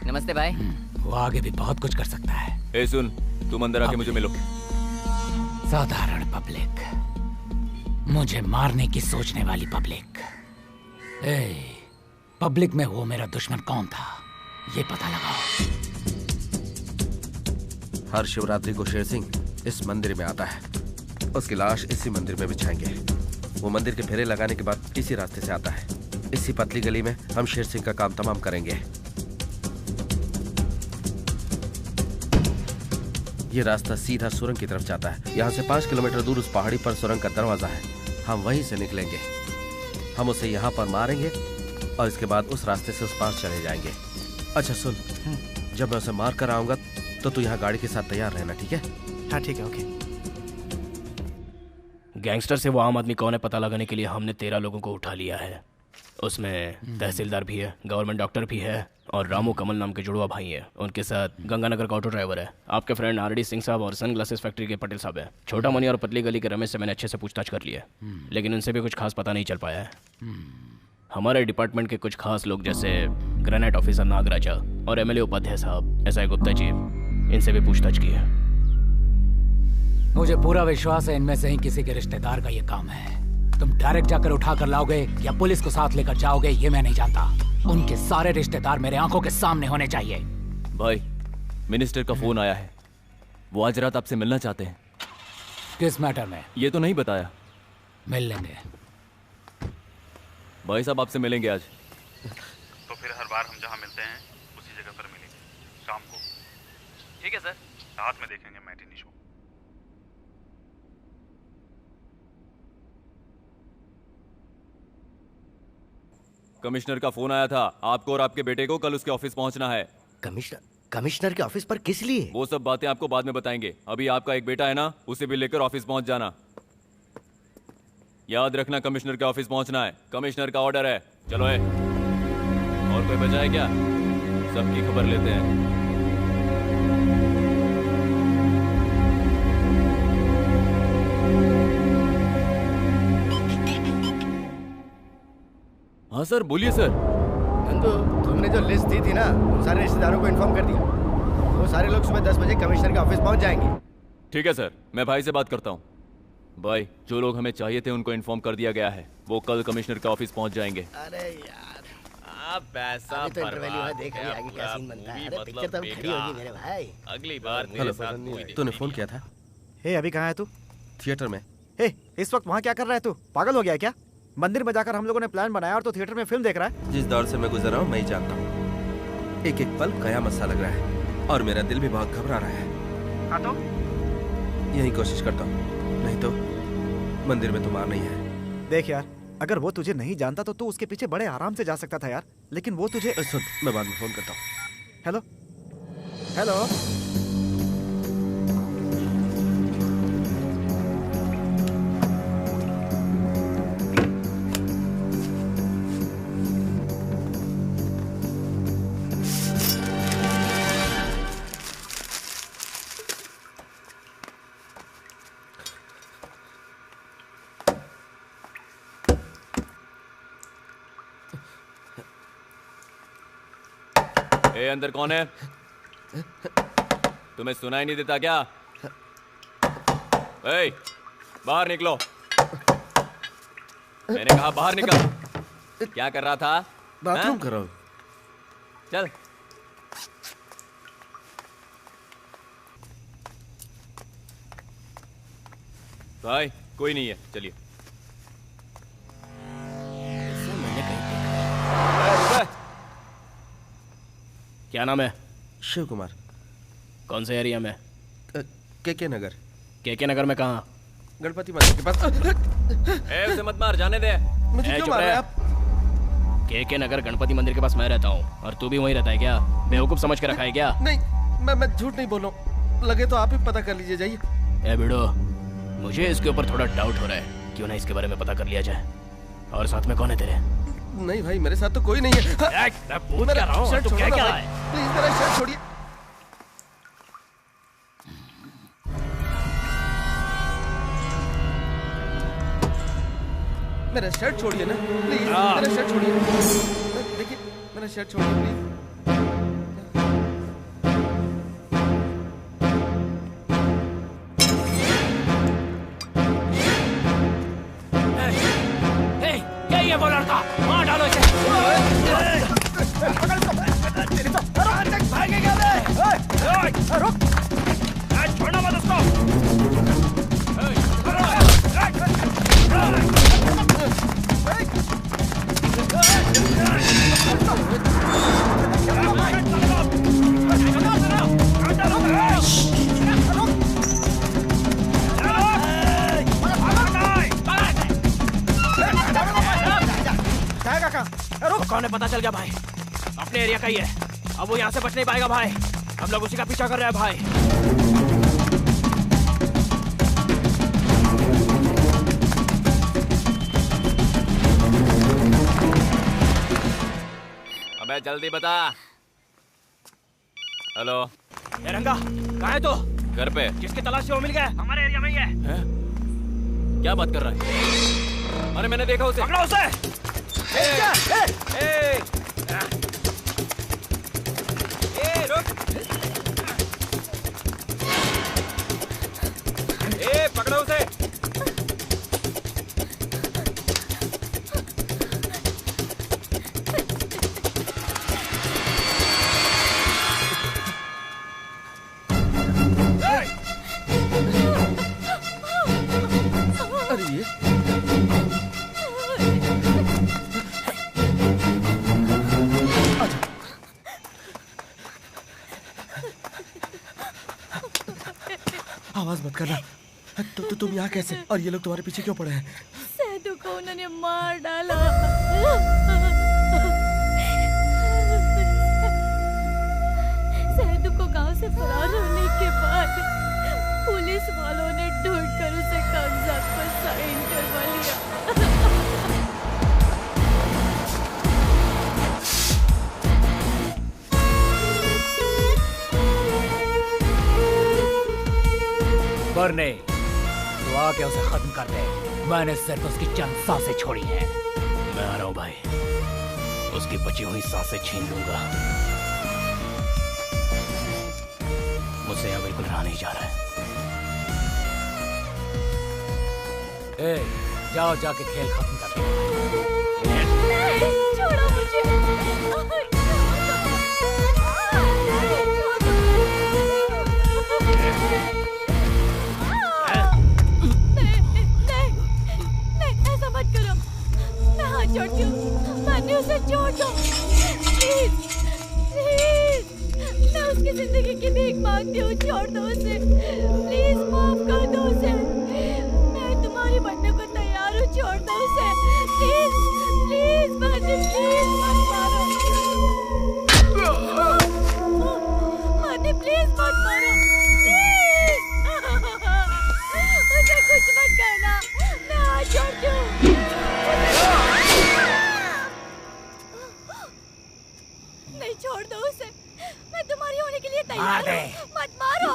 नमस्ते भाई। वो आगे भी बहुत कुछ कर सकता है। ए सुन, तुम अंदर आके मुझे मिलो। साधारण पब्लिक, मुझे मारने की सोचने वाली पब्लिक। पब्लिक में वो मेरा दुश्मन कौन था, ये पता लगाओ। हर शिवरात्रि को शेर सिंह इस मंदिर में आता है। उसकी लाश इसी मंदिर में बिछाएंगे। वो मंदिर के फेरे लगाने के बाद इसी रास्ते से आता है। इसी पतली गली में हम शेर सिंह का काम तमाम करेंगे। ये रास्ता सीधा सुरंग की तरफ जाता है। यहाँ से 5 किलोमीटर दूर उस पहाड़ी पर सुरंग का दरवाजा है। हम वहीं से निकलेंगे। हम उसे यहाँ पर मारेंगे और इसके बाद उस रास्ते से उस पार चले जाएंगे। अच्छा सुन, जब मैं उसे मार कर आऊंगा तो तू यहाँ गाड़ी के साथ तैयार रहना, ठीक है? हाँ ठीक है, ओके। गैंगस्टर से वो आम आदमी कौन है पता लगाने के लिए हमने 13 लोगों को उठा लिया है। उसमें तहसीलदार भी है, गवर्नमेंट डॉक्टर भी है और रामू कमल नाम के जुड़वा भाई है। उनके साथ गंगानगर का ऑटो ड्राइवर है, आपके फ्रेंड आरडी सिंह साहब और सन ग्लासेस फैक्ट्री के पटेल साहब है। छोटा मनी और पतली गली के रमेश से मैंने अच्छे से पूछताछ कर लिया, लेकिन उनसे भी कुछ खास पता नहीं चल पाया है। हमारे डिपार्टमेंट के कुछ खास लोग जैसे ग्रेनेड ऑफिसर नागराजा और एमएलए उपाध्याय साहब, एसआई गुप्ता जी, इनसे भी पूछताछ की है। मुझे पूरा विश्वास है इनमें से ही किसी के रिश्तेदार का ये काम है। तुम डायरेक्ट जाकर उठा कर लाओगे या पुलिस को साथ लेकर जाओगे, ये मैं नहीं जानता। उनके सारे रिश्तेदार मेरे आंखों के सामने होने चाहिए। भाई, मिनिस्टर का फोन आया है। वो आज रात आपसे मिलना चाहते हैं। किस मैटर में? ये तो नहीं बताया। मिल लेंगे। भाई साहब आपसे मिलेंगे आज। तो फिर हर बार हम जहाँ मिलते हैं उसी जगह पर मिलेंगे शाम को। ठीक है सर। साथ में देखेंगे मैटिनी शो। कमिश्नर का फोन आया था। आपको और आपके बेटे को कल उसके ऑफिस पहुंचना है। कमिश्नर? कमिश्नर के ऑफिस पर किस लिए? वो सब बातें आपको बाद में बताएंगे। अभी आपका एक बेटा है ना, उसे भी लेकर ऑफिस पहुंच जाना। याद रखना, कमिश्नर के ऑफिस पहुंचना है। कमिश्नर का ऑर्डर है। चलो है। और कोई बचा है क्या? सबकी खबर लेते हैं। हाँ सर, बोलिए सर। नंदू, तुमने जो लिस्ट दी थी ना, उन सारे रिश्तेदारों को इन्फॉर्म कर दिया। वो सारे लोग सुबह 10 बजे कमिश्नर के ऑफिस पहुंच जाएंगे। ठीक है सर, मैं भाई से बात करता हूँ। भाई, जो लोग हमें चाहिए थे उनको इन्फॉर्म कर दिया गया है। वो कल कमिश्नर के ऑफिस पहुंच जाएंगे। अरे यार, पैसा अभी तो इंटरवैल्यू है, देख रही आगे क्या सीन बनता है। अरे पिक्चर तो खड़ी होगी मेरे भाई। अगली बार हेलो, तूने फोन किया था? हे, अभी कहाँ है तू? थिएटर में। हे, इस वक्त वहाँ क्या कर रहा है तू? पागल हो गया है क्या? मंदिर में जाकर हम लोगों ने प्लान बनाया और तो थिएटर में फिल्म देख रहा है। जिस दौर से मैं गुजर रहा हूँ मैं ही जानता हूँ। एक एक पल कयामत सा लग रहा है और मेरा दिल भी बहुत घबरा रहा है। हाँ तो? यही कोशिश करता हूँ, नहीं तो मंदिर में तो मार नहीं है। देख यार, अगर वो तुझे नहीं जानता तो तू उसके पीछे बड़े आराम से जा सकता था यार, लेकिन वो तुझे... सुन, मैं बाद में फोन करता हूँ। Hello hello. ए, अंदर कौन है? तुम्हें सुनाई नहीं देता क्या? ए, बाहर निकलो। मैंने कहा बाहर निकल। क्या कर रहा था? बाथरूम कर रहा हूँ। चल। भाई, कोई नहीं है, चलिए। क्या नाम है? शिव कुमार। कौन से एरिया में? के नगर। के नगर में कहाँ? गणपति मंदिर के पास। उसे मत मार, जाने दे। मुझे क्यों मार रहे हैं आप? के नगर गणपति मंदिर के पास मैं रहता हूँ और तू भी वहीं रहता है क्या? बेवकूफ समझ के रखा है क्या? नहीं, मैं झूठ नहीं बोल रहा हूँ। लगे तो आप ही पता कर लीजिए, जाइए। ए बिडो, मुझे इसके ऊपर थोड़ा डाउट हो रहा है। क्यों ना इसके बारे में पता कर लिया जाए। और साथ में कौन है तेरे? नहीं भाई, मेरे साथ तो कोई नहीं है। मैं पूछ क्या रहा हूँ, तू क्या है? प्लीज मेरा शर्ट छोड़िए। मेरा शर्ट छोड़िए ना प्लीज। मेरा शर्ट छोड़िए। देखिए, मेरा शर्ट छोड़िए प्लीज। वो लड़का मार डालो इसे। छोड़ना मत उसको। कौन है पता चल गया भाई। अपने एरिया का ही है। अब वो यहाँ से बच नहीं पाएगा भाई। हम लोग उसी का पीछा कर रहे हैं भाई। अबे जल्दी बता। हेलो। ए रंगा, कहाँ है तू? घर पे। जिसकी तलाश से वो मिल गया, हमारे एरिया में ही है। क्या बात कर रहा है? अरे मैंने देखा उसे। पकड़ो उसे। रुक। पकड़ो उसे। अरे ये आवाज मत करना। तो तुम यहाँ कैसे? और ये लोग तुम्हारे पीछे क्यों पड़े हैं? सैदू को उन्होंने मार डाला। सैदू से फरार होने के बाद पुलिस वालों ने ढूंढकर उसे कागजात पर साइन करवा लिया। बरने, तो आके उसे खत्म कर दे। मैंने सिर्फ उसकी चंद सांसें छोड़ी हैं। मैं आ रहा हूँ भाई, उसकी बची हुई सांसें छीन लूंगा। मुझसे यहाँ बिल्कुल रहा नहीं जा रहा है। ए, जाओ जाके खेल खत्म कर दो। छोड़ो मुझे। ऐसा मत करो, मैं हाथ जोड़ती हूँ, मैंने उसे छोड़ दो प्लीज प्लीज, मैं उसकी जिंदगी की भीख मांगती हूँ, छोड़ दो उसे प्लीज, माफ कर दो उसे, मैं तुम्हारी बनने को तैयार हूँ, छोड़ दो उसे प्लीज प्लीज, मानी प्लीज मत मारो, मानी प्लीज मत मारो, उसे कुछ मत करना, मैं हाथ जोड़ती हूँ। नहीं, छोड़ दो उसे, मैं तुम्हारी होने के लिए तैयार हूँ, मत मारो।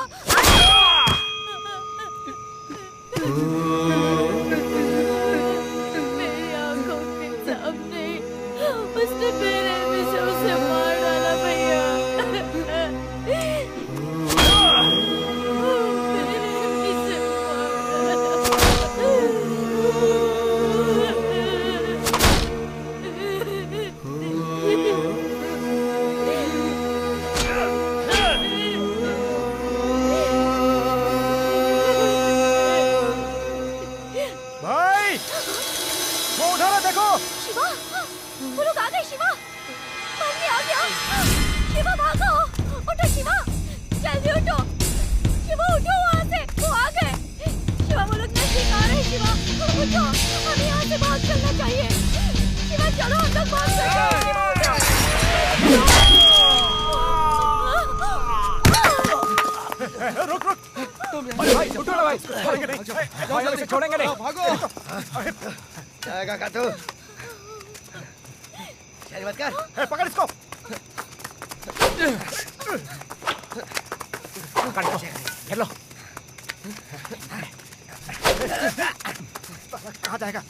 मेरी आंखों के सामने उसने बेरहमी से उसे मार डाला भैया। बेरहमी से भाई, वो उधर है, देखो। शिवा, वो लोग आ गए। शिवा, पानी आ गया। शिवा भागो, उठो शिवा, जल्दी उठो। शिवा उठो वहाँ से, वो आ गए। शिवा, वो लोग नजदीक आ रहे हैं। शिवा उठो, हमें यहाँ से भाग चलना चाहिए। शिवा चलो, हम लोग भाग चलते हैं। शिवा उठो। रुक रुक, अरे भाई उठो ना भाई, छोड़ेंगे नहीं, भाई हम इसे छोड़ेंगे नहीं, भागो। जाएगा का तू, चल मत कर, पकड़ इसको, पकड़ लो, घेर लो। कहाँ जाएगा?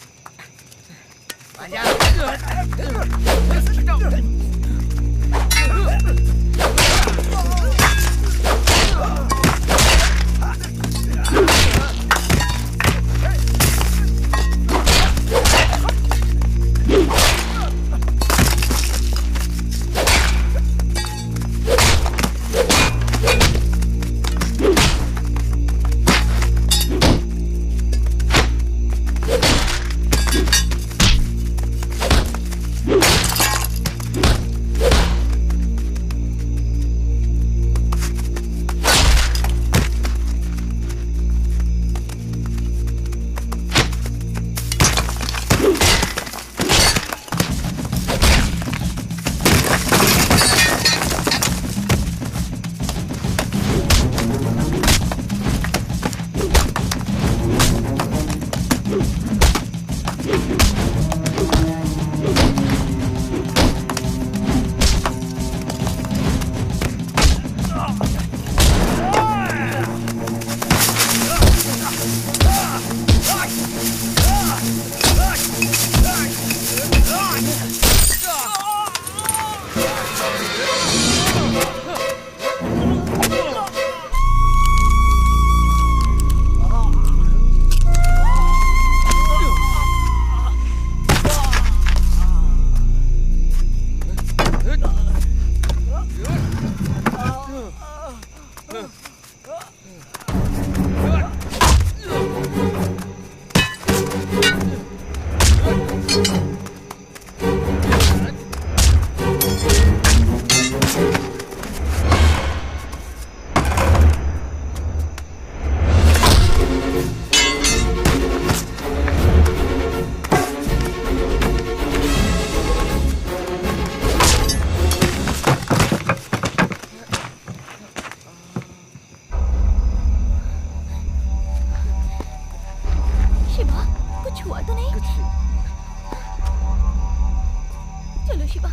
कुछ हुआ तो नहीं? चलो शिवा।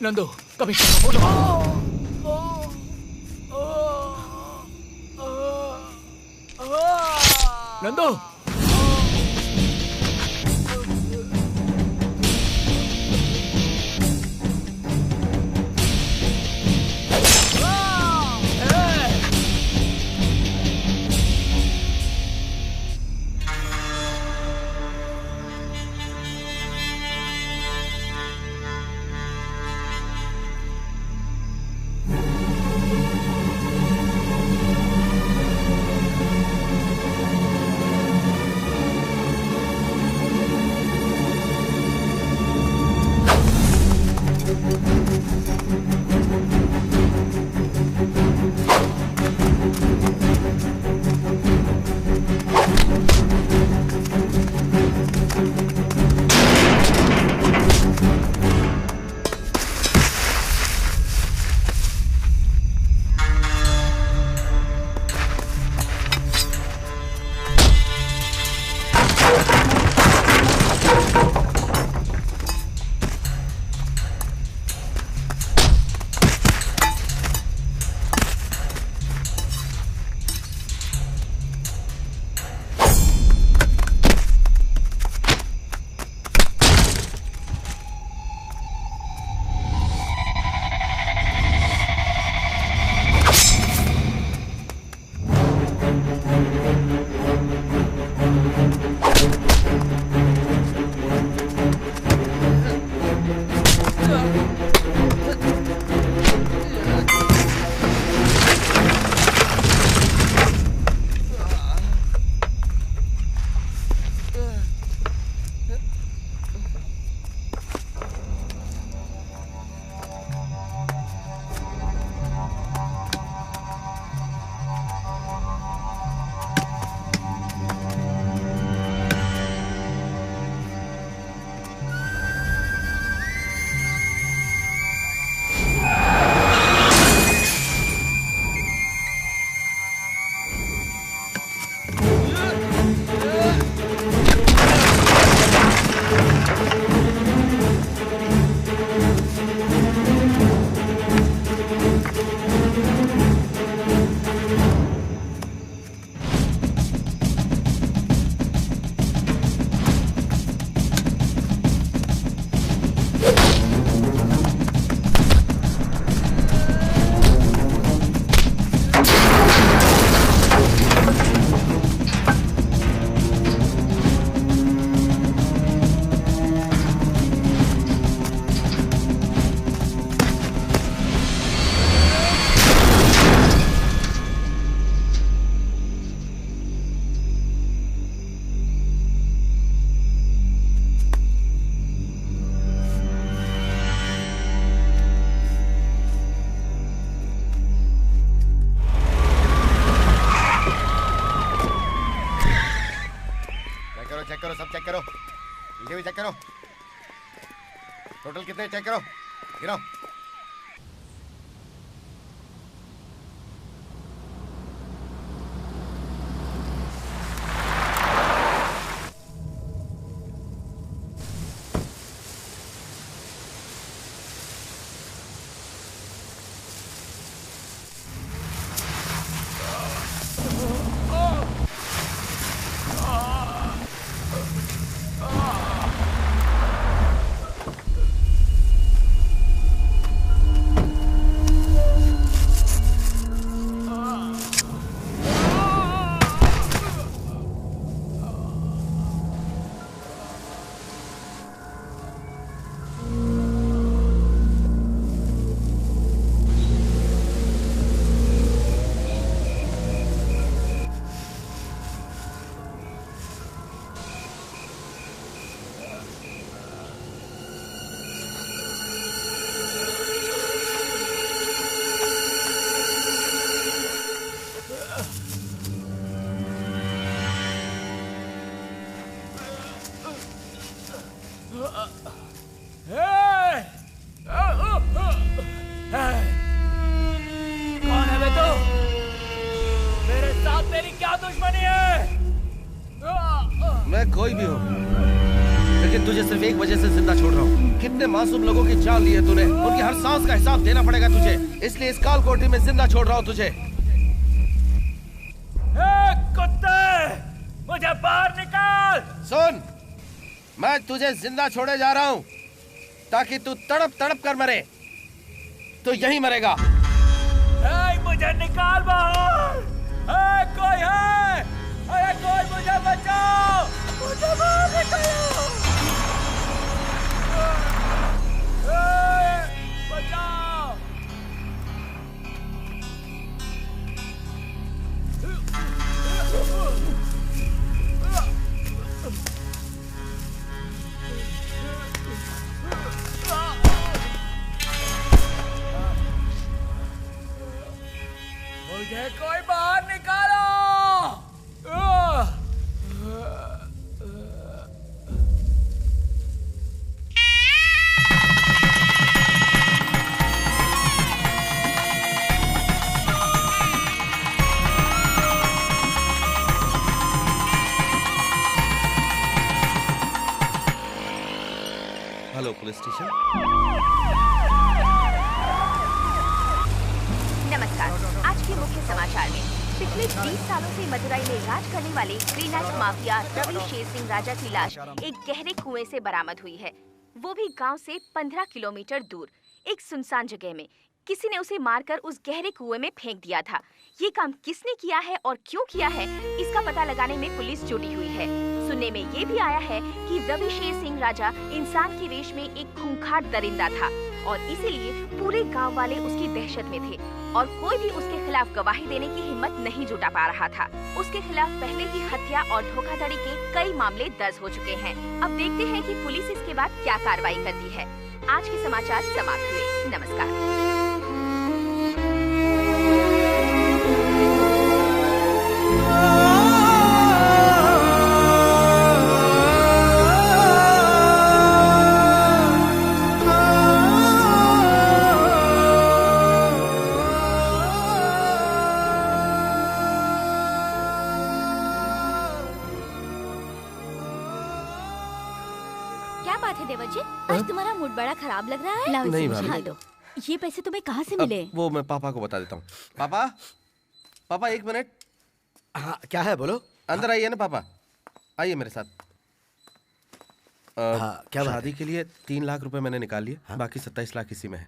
नंदू, कमिश्नर का फोन। नंदू, चेक करो, ये भी चेक करो। टोटल कितने चेक करो, गिनो। कोई भी हो, लेकिन तुझे सिर्फ एक वजह से जिंदा छोड़ रहा हूँ। कितने मासूम लोगों की जान ली है तूने, उनकी हर सांस का हिसाब देना पड़ेगा तुझे, इसलिए इस काल कोठरी में जिंदा छोड़ रहा हूँ तुझे। कुत्ते, मुझे बाहर निकाल। सुन, मैं तुझे जिंदा छोड़े जा रहा हूँ ताकि तू तड़प तड़प कर मरे, तो यही मरेगा। मुझे निकाल बाहर। कोई है? अरे कोई मुझे बचाओ, मुझे बाहर निकालो। बचाओ। मुझे कोई बाहर निकालो। Hello police station. नमस्कार। आज के मुख्य समाचार में पिछले 20 सालों से मदुरई में राज करने वाले ग्रेनाइट माफिया रवि शेर सिंह राजा की लाश एक गहरे कुएं से बरामद हुई है, वो भी गांव से 15 किलोमीटर दूर एक सुनसान जगह में। किसी ने उसे मारकर उस गहरे कुएं में फेंक दिया था। ये काम किसने किया है और क्यों किया है, इसका पता लगाने में पुलिस जुटी हुई है। सुनने में ये भी आया है कि रवि शेर सिंह राजा इंसान की वेश में एक खूंखार दरिंदा था और इसीलिए पूरे गांव वाले उसकी दहशत में थे और कोई भी उसके खिलाफ गवाही देने की हिम्मत नहीं जुटा पा रहा था। उसके खिलाफ पहले ही हत्या और धोखाधड़ी के कई मामले दर्ज हो चुके हैं। अब देखते हैं कि पुलिस इसके बाद क्या कार्रवाई करती है। आज के समाचार समाप्त हुए। नमस्कार। आज तुम्हारा मूड बड़ा खराब लग रहा है। लाओ नहीं इसे मुझे भाभी। दे दो। ये पैसे तुम्हें कहाँ से मिले? वो मैं पापा को बता देता हूँ। पापा, पापा एक मिनट। हाँ क्या है बोलो। अंदर आइए ना पापा, आइए मेरे साथ। हाँ, क्या बात शादी के लिए 3 लाख रुपए मैंने निकाल लिए, बाकी 27 लाख इसी में है।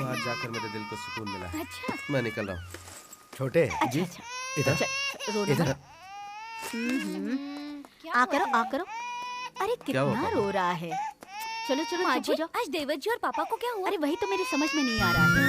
आज जाकर मेरे दिल को सुकून मिला है। अच्छा। मैं निकल रहा हूँ। छोटे जी, इधर इधर। आ करो। अरे क्या हुआ कितना पापा? रो रहा है। चलो चलो माँ चुप हो जी, जाओ। आज देवर जी और पापा को क्या हुआ? अरे वही तो मेरे समझ में नहीं आ रहा है।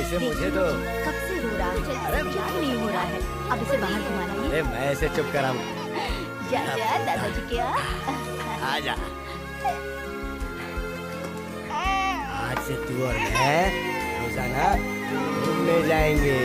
इसे मुझे तो कब से रो रहा है? अरे नहीं हो रहा है। अब इसे बाहर घुमा लाइए। अरे मैं इसे चुप कराऊं। जा दादाजी क्या? आजा। आज से तू और मैं रोजाना घूमने जाएंगे।